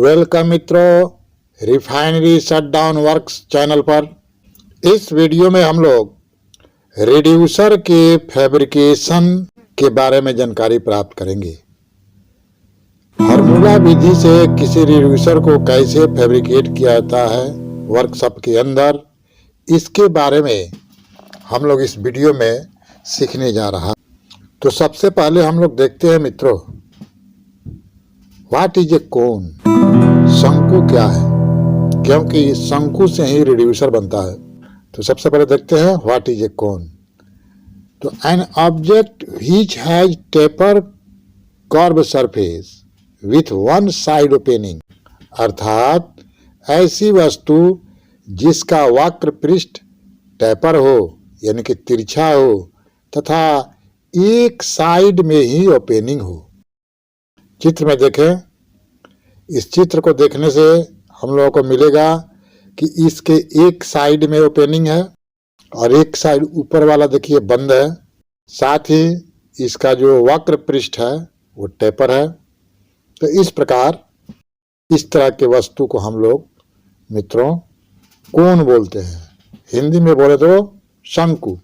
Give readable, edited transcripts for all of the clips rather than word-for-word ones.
Welcome मित्रों, refinery shutdown works channel पर। इस वीडियो में हम लोग रिड्यूसर के फैब्रिकेशन के बारे में जानकारी प्राप्त करेंगे। फार्मूला विधि से किसी रिड्यूसर को कैसे फैब्रिकेट किया जाता है वर्कशॉप के अंदर, इसके बारे में हम लोग इस वीडियो में सीखने जा रहा। तो सबसे पहले हम लोग देखते हैं मित्रों, व्हाट इज ए कोन। शंकु क्या है, क्योंकि शंकु से ही रिड्यूसर बनता है। तो सबसे पहले देखते हैं व्हाट इज ए कोन। तो an object which has taper curve surface with one side opening, अर्थात ऐसी वस्तु जिसका वक्र पृष्ठ टेपर हो यानी कि तिरछा हो तथा एक साइड में ही ओपनिंग हो। चित्र में देखें, इस चित्र को देखने से हम लोगों को मिलेगा कि इसके एक साइड में ओपनिंग है और एक साइड ऊपर वाला देखिए बंद है। साथ ही इसका जो वक्र पृष्ठ है वो टेपर है। तो इस प्रकार इस तरह के वस्तु को हम लोग मित्रों कोन बोलते हैं, हिंदी में बोले तो शंकु।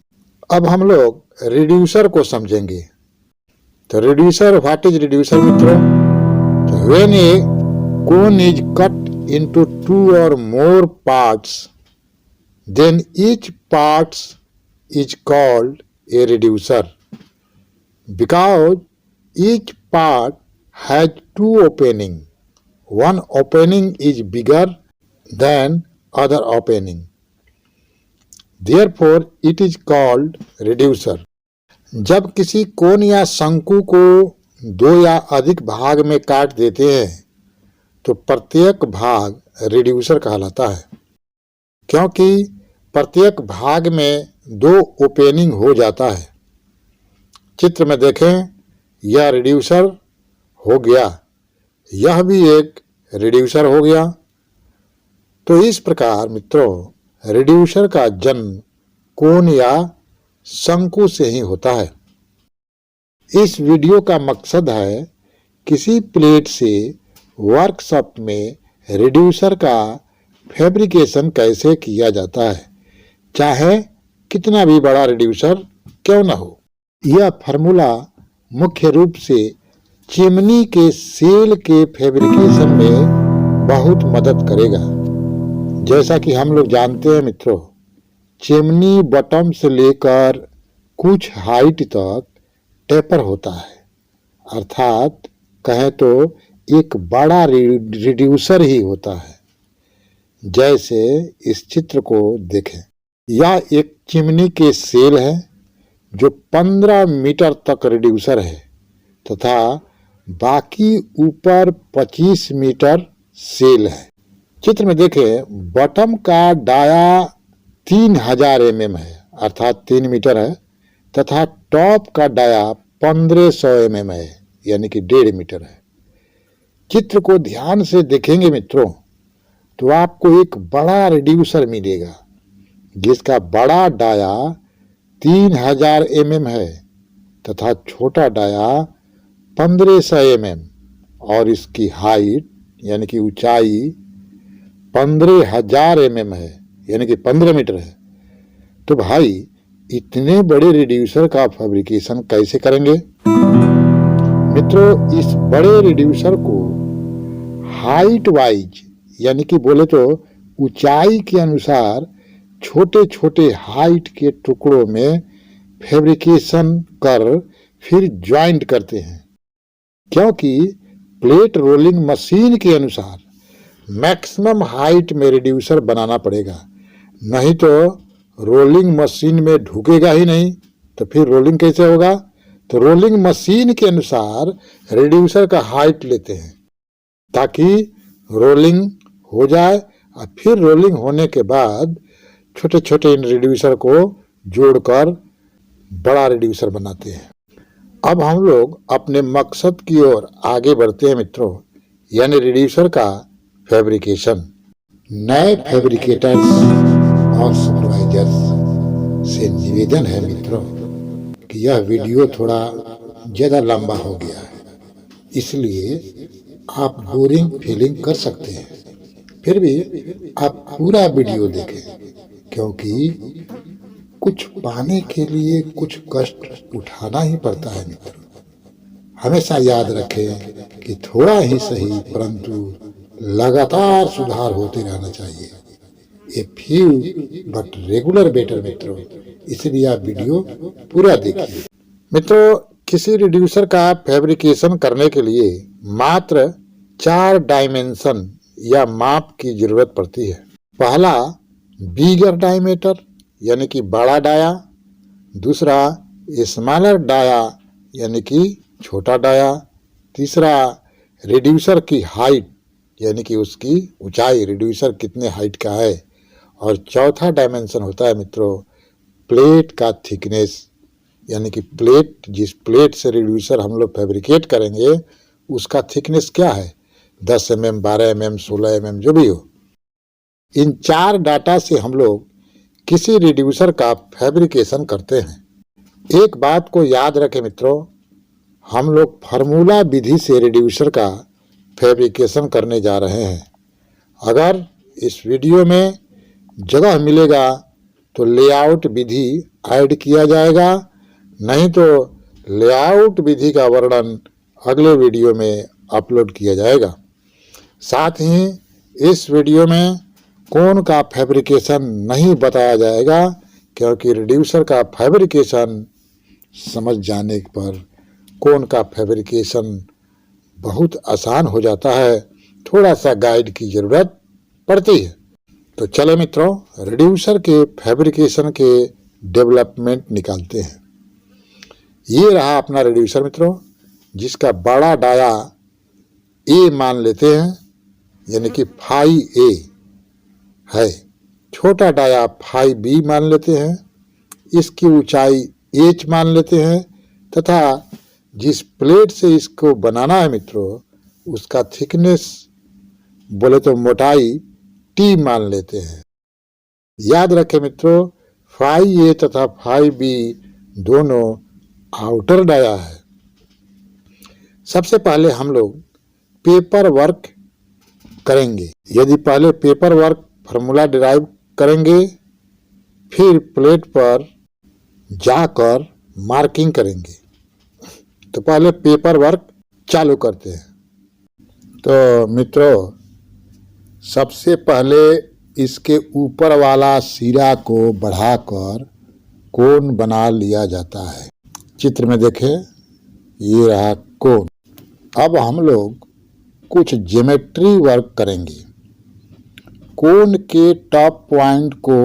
अब हम लोग रिड्यूसर को समझेंगे। तो रिड्यूसर, व्हाट इज रिड्यूसर मित्रों? तो when A cone is cut into two or more parts, then each part is called a reducer because each part has two openings. One opening is bigger than other opening. Therefore, it is called reducer. जब किसी कोन या शंकु को दो या अधिक भाग में काट देते हैं तो प्रत्येक भाग रिड्यूसर कहलाता है, क्योंकि प्रत्येक भाग में दो ओपनिंग हो जाता है। चित्र में देखें, यह रिड्यूसर हो गया, यह भी एक रिड्यूसर हो गया। तो इस प्रकार मित्रों रिड्यूसर का जन्म कोन या शंकु से ही होता है। इस वीडियो का मकसद है किसी प्लेट से वर्कशॉप में रिड्यूसर का फैब्रिकेशन कैसे किया जाता है, चाहे कितना भी बड़ा रिड्यूसर क्यों न हो। यह फार्मूला मुख्य रूप से चिमनी के सेल के फैब्रिकेशन में बहुत मदद करेगा। जैसा कि हम लोग जानते हैं मित्रों, चिमनी बॉटम से लेकर कुछ हाइट तक टेपर होता है, अर्थात कहें तो एक बड़ा रिड्यूसर ही होता है। जैसे इस चित्र को देखें, यह एक चिमनी के सेल है जो 15 मीटर तक रिड्यूसर है तथा बाकी ऊपर 25 मीटर सेल है। चित्र में देखें, बॉटम का डाया 3000 mm है, अर्थात 3 मीटर है, तथा टॉप का डाया 1500 mm है, यानी कि 1.5 मीटर है। चित्र को ध्यान से देखेंगे मित्रों तो आपको एक बड़ा रिड्यूसर मिलेगा जिसका बड़ा डाया 3000 mm है तथा छोटा डाया 1500 mm और इसकी हाइट यानी कि ऊंचाई 15000 mm है, यानी कि 15 मीटर है। तो भाई इतने बड़े रिड्यूसर का फैब्रिकेशन कैसे करेंगे मित्रों? इस बड़े रिड्यूसर को हाइट वाइज यानी कि बोले तो ऊंचाई के अनुसार छोटे छोटे हाइट के टुकड़ों में फैब्रिकेशन कर फिर ज्वाइंट करते हैं, क्योंकि प्लेट रोलिंग मशीन के अनुसार मैक्सिमम हाइट में रिड्यूसर बनाना पड़ेगा, नहीं तो रोलिंग मशीन में ढुकेगा ही नहीं। तो फिर रोलिंग कैसे होगा? तो रोलिंग मशीन के अनुसार रिड्यूसर का हाइट लेते हैं ताकि रोलिंग हो जाए और फिर रोलिंग होने के बाद छोटे छोटे इन रिड्यूसर को जोड़कर बड़ा रिड्यूसर बनाते हैं। अब हम लोग अपने मकसद की ओर आगे बढ़ते हैं मित्रों, यानी रिड्यूसर का फैब्रिकेशन। नए फैब्रिकेटर्स और सुपरवाइजर्स से निवेदन है मित्रों कि यह वीडियो थोड़ा ज़्यादा लंबा हो गया है, इसलिए आप बोरिंग फीलिंग कर सकते हैं, फिर भी आप पूरा वीडियो देखें, क्योंकि कुछ पाने के लिए कुछ कष्ट उठाना ही पड़ता है मित्रों। हमेशा याद रखें कि थोड़ा ही सही परंतु लगातार सुधार होते रहना चाहिए। A few but regular better मित्रों, इसलिए आप वीडियो पूरा देखिए। मित्रों, किसी रिड्यूसर का फैब्रिकेशन करने के लिए मात्र 4 डायमेंशन या माप की जरूरत पड़ती है। पहला बिगर डायमीटर यानी कि बड़ा डाया, दूसरा स्मॉलर डाया यानी कि छोटा डाया, तीसरा रिड्यूसर की हाइट यानी कि उसकी ऊंचाई, रिड्यूसर कितने हाइट का है, और चौथा डायमेंशन होता है मित्रों प्लेट का थिकनेस, यानी कि प्लेट, जिस प्लेट से रिड्यूसर हम लोग फैब्रिकेट करेंगे उसका थिकनेस क्या है, 10 mm, 12 mm, 16 mm जो भी हो। इन 4 डाटा से हम लोग किसी रिड्यूसर का फैब्रिकेशन करते हैं। एक बात को याद रखें मित्रों, हम लोग फार्मूला विधि से रिड्यूसर का फैब्रिकेशन करने जा रहे हैं। अगर इस वीडियो में जगह मिलेगा तो लेआउट विधि ऐड किया जाएगा, नहीं तो लेआउट विधि का वर्णन अगले वीडियो में अपलोड किया जाएगा। साथ ही इस वीडियो में कोन का फैब्रिकेशन नहीं बताया जाएगा, क्योंकि रिड्यूसर का फैब्रिकेशन समझ जाने पर कोन का फैब्रिकेशन बहुत आसान हो जाता है, थोड़ा सा गाइड की ज़रूरत पड़ती है। तो चले मित्रों, रिड्यूसर के फैब्रिकेशन के डेवलपमेंट निकालते हैं। ये रहा अपना रिड्यूसर मित्रों, जिसका बड़ा डाया ए मान लेते हैं, यानी कि फाई ए है, छोटा डाया फाई बी मान लेते हैं, इसकी ऊंचाई एच मान लेते हैं, तथा जिस प्लेट से इसको बनाना है मित्रों उसका थिकनेस बोले तो मोटाई टी मान लेते हैं। याद रखें मित्रों, फाई ए तथा फाई बी दोनों आउटर डाया है। सबसे पहले हम लोग पेपर वर्क करेंगे। यदि पहले पेपर वर्क फार्मूला डिराइव करेंगे, फिर प्लेट पर जाकर मार्किंग करेंगे। तो पहले पेपर वर्क चालू करते हैं। तो मित्रों, सबसे पहले इसके ऊपर वाला सिरा को बढ़ाकर कोन बना लिया जाता है। चित्र में देखें, ये रहा कोन। अब हम लोग कुछ ज्योमेट्री वर्क करेंगे। कोन के टॉप पॉइंट को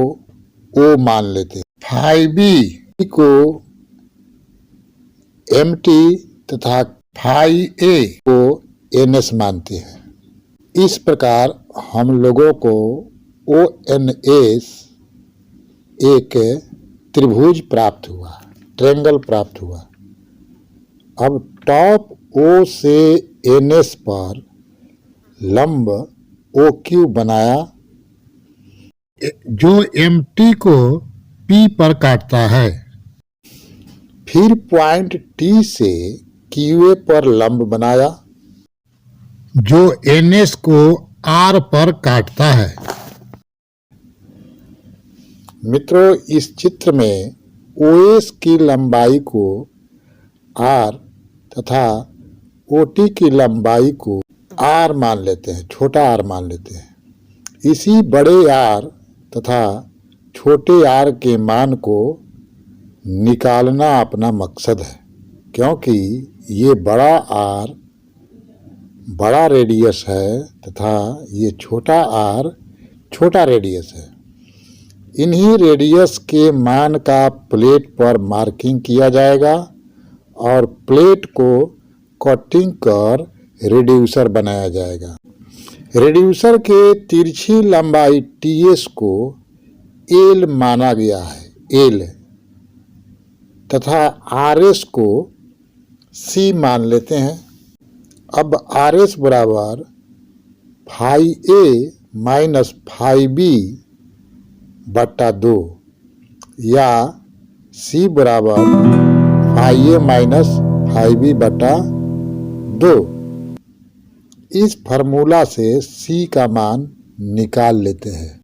ओ मान लेते हैं, फाई बी को एमटी तथा फाई ए को एनएस मानते हैं। इस प्रकार हम लोगों को ओ एन एस एक त्रिभुज प्राप्त हुआ, ट्रायंगल प्राप्त हुआ। अब टॉप ओ से एनएस पर लंब ओ क्यू बनाया, जो एमटी को पी पर काटता है। फिर पॉइंट टी से क्यूए पर लंब बनाया, जो एनएस को आर पर काटता है। मित्रों, इस चित्र में ओएस की लंबाई को आर तथा ओटी की लंबाई को आर मान लेते हैं, छोटा आर मान लेते हैं। इसी बड़े आर तथा छोटे आर के मान को निकालना अपना मकसद है, क्योंकि ये बड़ा आर बड़ा रेडियस है तथा ये छोटा आर छोटा रेडियस है। इन्हीं रेडियस के मान का प्लेट पर मार्किंग किया जाएगा और प्लेट को कटिंग कर रिड्यूसर बनाया जाएगा। रिड्यूसर के तिरछी लंबाई टीएस को एल माना गया है, एल, तथा आरएस को सी मान लेते हैं। अब आरएस बराबर फाई ए माइनस फाई बी बट्टा 2 या सी बराबर फाई ए माइनस फाई बी बट्टा 2। इस फार्मूला से C का मान निकाल लेते हैं।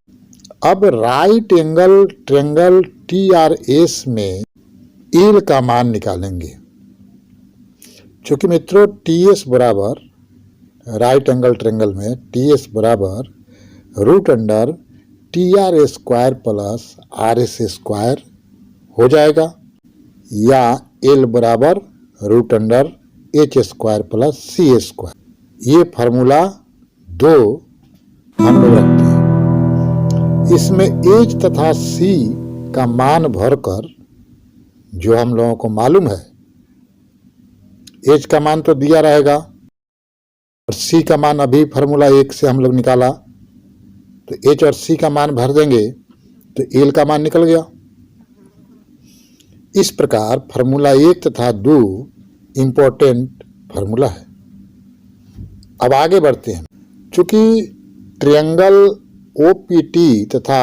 अब राइट एंगल ट्रायंगल TRS में एल का मान निकालेंगे। चूंकि मित्रों TS बराबर राइट एंगल ट्रायंगल में TS बराबर √under TR square plus RS square हो जाएगा, या L बराबर √under H square plus C square. ये फार्मूला 2 हम लोग रखते हैं। इसमें H तथा C का मान भरकर जो हम लोगों को मालूम है, H का मान तो दिया रहेगा और C का मान अभी फार्मूला 1 से हम लोग निकाला, तो H और C का मान भर देंगे तो L का मान निकल गया। इस प्रकार फार्मूला 1 तथा 2 इम्पोर्टेंट फार्मूला है। अब आगे बढ़ते हैं। चूंकि ट्रायंगल OPT तथा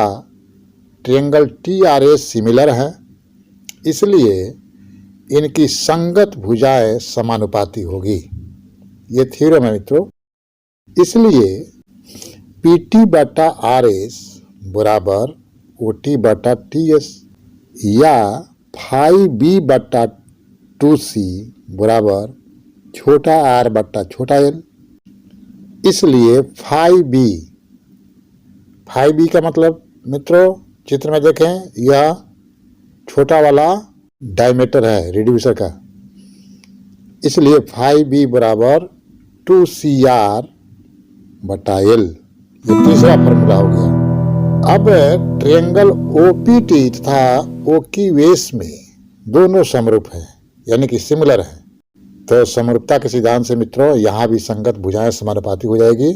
ट्रायंगल TRS सिमिलर हैं, इसलिए इनकी संगत भुजाएं समानुपाती होगी। ये थ्योरम है मित्रों। इसलिए PT बटा RS बराबर OT बटा TS या फाई B बटा 2C बराबर छोटा r बटा छोटा l। इसलिए फाई B का मतलब मित्रों चित्र में देखें, यह छोटा वाला डायमीटर है रिड्यूसर का, इसलिए फाई B बराबर 2CR बटा L। ये तीसरा फार्मूला हो गया। अब ट्रायंगल OPT तथा OQS में दोनों समरूप हैं, यानी कि सिमिलर है, तो समरूपता के सिद्धांत से मित्रों यहाँ भी संगत भुजाएं समानुपाती हो जाएगी।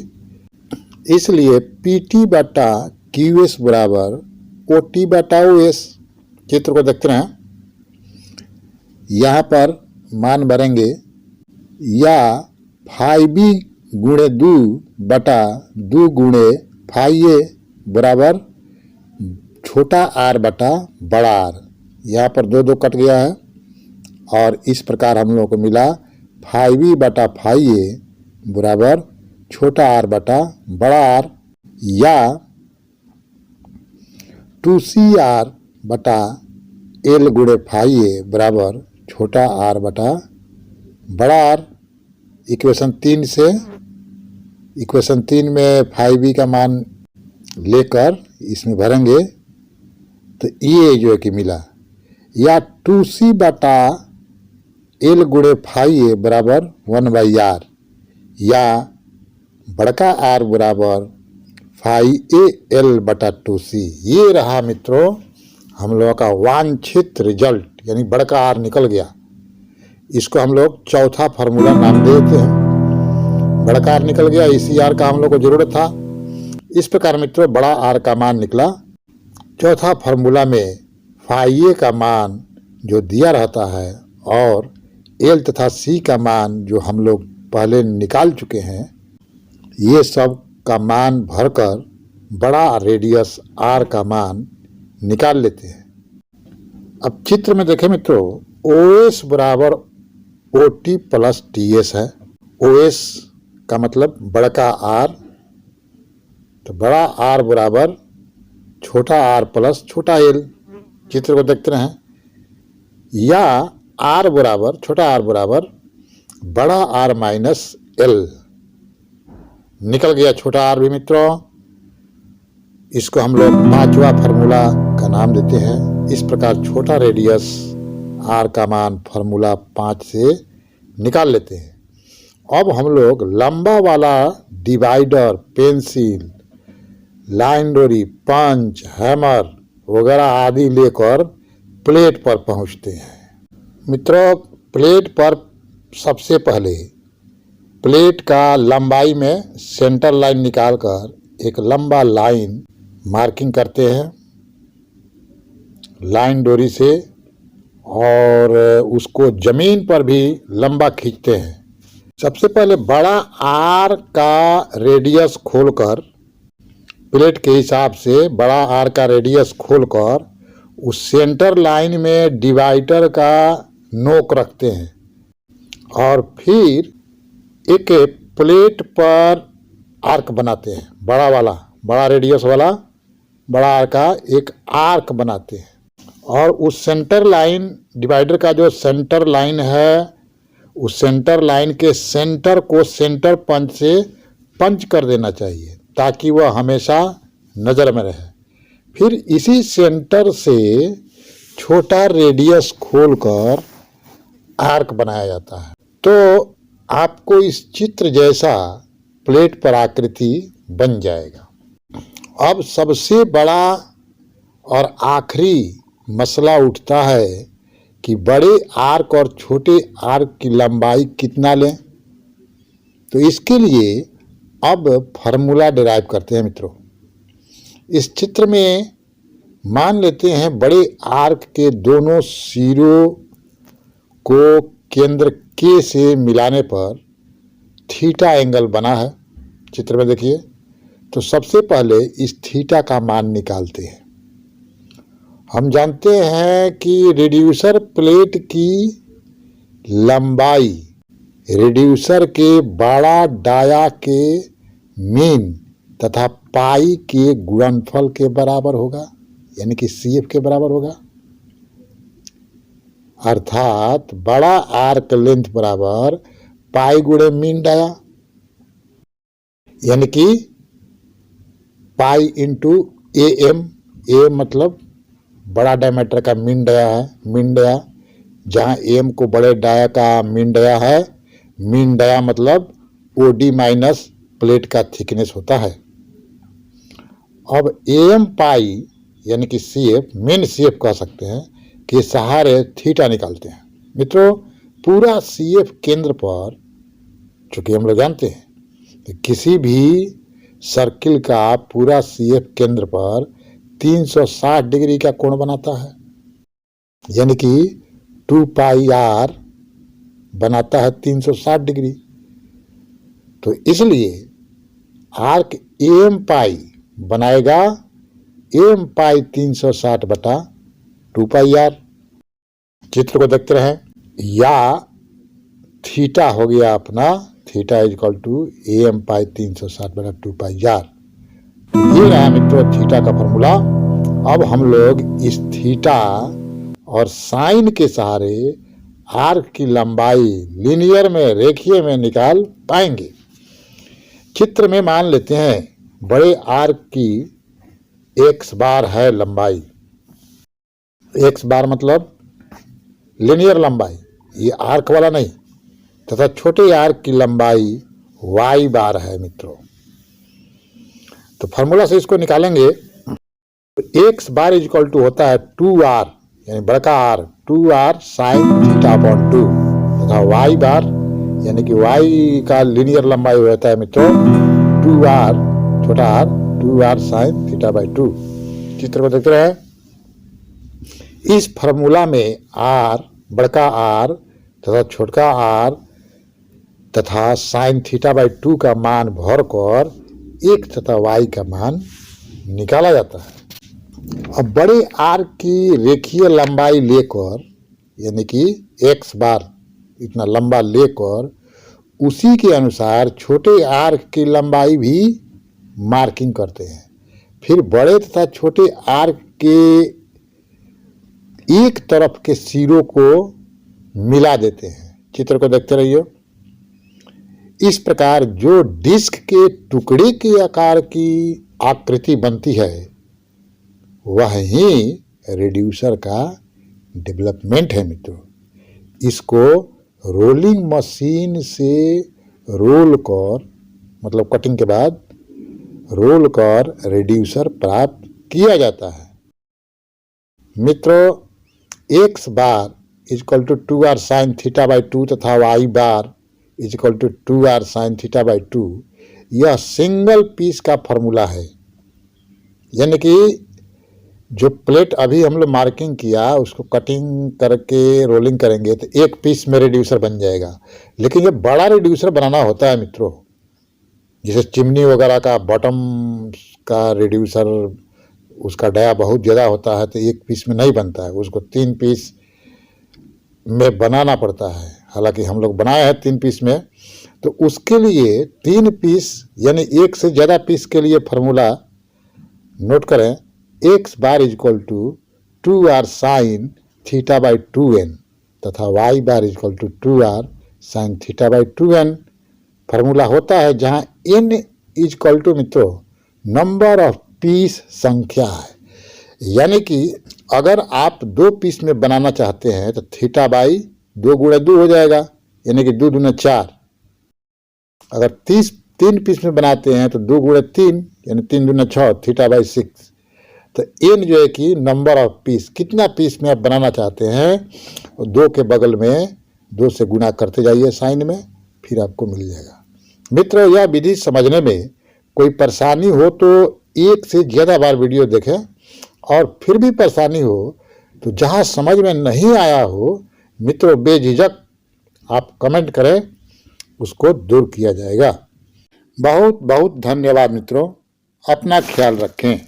इसलिए PT बटा QS बराबर OT बटा OS। चित्र को देखते हैं, यहाँ पर मान भरेंगे, या फाई B गुणे 2 बटा 2 गुणे फाई A बराबर छोटा r बटा बड़ा R। यहाँ पर 2 कट गया है और इस प्रकार हम लोगों को मिला फाई B बटा फाई A बराबर छोटा r बटा बड़ा R, या 2CR बटा L गुणे फाई A बराबर छोटा r बटा बड़ा R। इक्वेशन 3 में फाई B का मान लेकर इसमें भरेंगे तो ये जो है कि मिला, या 2C बटा L गुणे फाई A बराबर 1/r, या बड़का R बराबर फाई A L बटा 2C। ये रहा मित्रों हम लोगों का वांछित रिजल्ट, यानी बड़का R निकल गया। इसको हम लोग चौथा फार्मूला नाम देते हैं। बड़का R निकल गया, इसी R का हम लोग को जरूरत था। इस प्रकार मित्रों बड़ा R का मान निकला। चौथा फार्मूला में फाई A का मान जो दिया रहता है और L तथा C का मान जो हम लोग पहले निकाल चुके हैं, ये सब का मान भरकर बड़ा रेडियस R का मान निकाल लेते हैं। अब चित्र में देखें मित्रों, OS बराबर OT प्लस TS है। OS का मतलब बड़का R, तो बड़ा R बराबर छोटा r प्लस छोटा l। चित्र को देखते हैं, या R बराबर छोटा r बराबर बड़ा R माइनस l। निकल गया छोटा r भी मित्रों। इसको हम लोग पांचवा फार्मूला का नाम देते हैं। इस प्रकार छोटा रेडियस r का मान फार्मूला 5 से निकाल लेते हैं। अब हम लोग लंबा वाला डिवाइडर, पेंसिल, लाइन डोरी, पंच, हैमर वगैरह आदि लेकर प्लेट पर पहुंचते हैं। मित्रों प्लेट पर सबसे पहले प्लेट का लंबाई में सेंटर लाइन निकालकर एक लंबा लाइन मार्किंग करते हैं लाइन डोरी से, और उसको जमीन पर भी लंबा खींचते हैं। सबसे पहले बड़ा आर का रेडियस खोलकर, प्लेट के हिसाब से बड़ा आर का रेडियस खोलकर उस सेंटर लाइन में डिवाइडर का नोक रखते हैं, और फिर एक प्लेट पर आर्क बनाते हैं, बड़ा वाला, बड़ा रेडियस वाला, बड़ा आर्क का एक आर्क बनाते हैं, और उस सेंटर लाइन, डिवाइडर का जो सेंटर लाइन है, उस सेंटर लाइन के सेंटर को सेंटर पंच से पंच कर देना चाहिए ताकि वह हमेशा नज़र में रहे। फिर इसी सेंटर से छोटा रेडियस खोलकर आर्क बनाया जाता है। तो आपको इस चित्र जैसा प्लेट पर आकृति बन जाएगा। अब सबसे बड़ा और आखिरी मसला उठता है कि बड़े आर्क और छोटे आर्क की लंबाई कितना लें। तो इसके लिए अब फार्मूला डिराइव करते हैं मित्रों। इस चित्र में मान लेते हैं बड़े आर्क के दोनों सिरों को केंद्र के से मिलाने पर थीटा एंगल बना है। चित्र में देखिए, तो सबसे पहले इस थीटा का मान निकालते हैं। हम जानते हैं कि रिड्यूसर प्लेट की लंबाई रिड्यूसर के बड़ा डाया के मीन तथा पाई के गुणनफल के बराबर होगा, यानी कि CF के बराबर होगा। अर्थात बड़ा आर्क लेंथ बराबर पाई गुणे मीन डाया, यानी कि पाई इंटू AM। ए मतलब बड़ा डायमीटर का मीन डाया है, मीन डाया, जहाँ AM को बड़े डाया का मीन डाया है। मीन डाया मतलब OD माइनस प्लेट का थिकनेस होता है। अब AM पाई यानी कि CF, मेन CF कह सकते हैं, के सहारे थीटा निकालते हैं। मित्रों, पूरा CF केंद्र पर, चूंकि हम लोग जानते हैं कि किसी भी सर्किल का पूरा CF केंद्र पर 360 डिग्री का कोण बनाता है, यानी कि 2 पाई R बनाता है 360 डिग्री। तो इसलिए आर्क AM पाई बनाएगा AM पाई 360 बटा 2 पाई R। चित्र को देखते रहें। या थीटा हो गया अपना, theta is equal to AM pi 360 बटा 2 पाई R। ये रहा मित्रों थीटा का फॉर्मूला। अब हम लोग इस थीटा और साइन के सहारे आर्क की लंबाई लीनियर में, रेखीय में निकाल पाएंगे। चित्र में मान लेते हैं बड़े आर्क की x बार है लंबाई, x बार मतलब लीनियर लंबाई, ये आर्क वाला नहीं, तथा छोटे आर्क की लंबाई y बार है मित्रों। तो फार्मूला से इसको निकालेंगे। x bar is equal to होता है 2r, यानी बड़का R 2r sine theta upon 2, तथा y बार यानी कि y का लीनियर लंबाई होता है मित्रों 2r छोटा r 2r sine theta by 2। चित्र को देखते रहे। इस फार्मूला में r, बड़का R तथा छोटका r तथा साइन थीटा बाई 2 का मान भरकर x तथा y का मान निकाला जाता है। अब बड़े आर्क की रेखीय लंबाई लेकर, यानी कि x बार इतना लंबा लेकर, उसी के अनुसार छोटे आर्क की लंबाई भी मार्किंग करते हैं। फिर बड़े तथा छोटे आर्क के एक तरफ के सिरों को मिला देते हैं। चित्र को देखते रहिए। इस प्रकार जो डिस्क के टुकड़े के आकार की आकृति बनती है, वह ही रिड्यूसर का डेवलपमेंट है मित्रों। इसको रोलिंग मशीन से रोल कर, मतलब कटिंग के बाद रोल कर रिड्यूसर प्राप्त किया जाता है। मित्रों, x bar is equal to 2r sine theta by 2 तथा y bar is equal to 2r sine theta by 2, यह सिंगल पीस का फॉर्मूला है। यानी कि जो प्लेट अभी हम लोग मार्किंग किया, उसको कटिंग करके रोलिंग करेंगे तो एक पीस में रिड्यूसर बन जाएगा। लेकिन ये बड़ा रिड्यूसर बनाना होता है मित्रों, जैसे चिमनी वगैरह का बॉटम का रिड्यूसर, उसका डाया बहुत ज़्यादा होता है तो एक पीस में नहीं बनता है, उसको 3 पीस में बनाना पड़ता है। हालांकि हम लोग बनाए हैं 3 पीस में, तो उसके लिए 3 पीस यानी एक से ज़्यादा पीस के लिए फॉर्मूला नोट करें, x bar is equal to 2r sine theta by 2n तथा y bar is equal to 2r sine theta by 2n formula होता है, जहां n इजक्वल टू मित्रों नंबर ऑफ पीस संख्या है। यानी कि अगर आप 2 पीस में बनाना चाहते हैं तो थीटा बाई 2 गुणे 2 हो जाएगा, यानी कि 2 दूने 4। अगर 3 पीस में बनाते हैं तो 2 गुणे 3 यानी 3 दूने 6, थीटा बाई 6। तो n जो है कि नंबर ऑफ पीस, कितना पीस में आप बनाना चाहते हैं 2 के बगल में 2 से गुना करते जाइए साइन में, फिर आपको मिल जाएगा। मित्रों, यह विधि समझने में कोई परेशानी हो तो एक से ज़्यादा बार वीडियो देखें, और फिर भी परेशानी हो तो जहां समझ में नहीं आया हो मित्रों बेझिझक आप कमेंट करें, उसको दूर किया जाएगा। बहुत बहुत धन्यवाद मित्रों, अपना ख्याल रखें।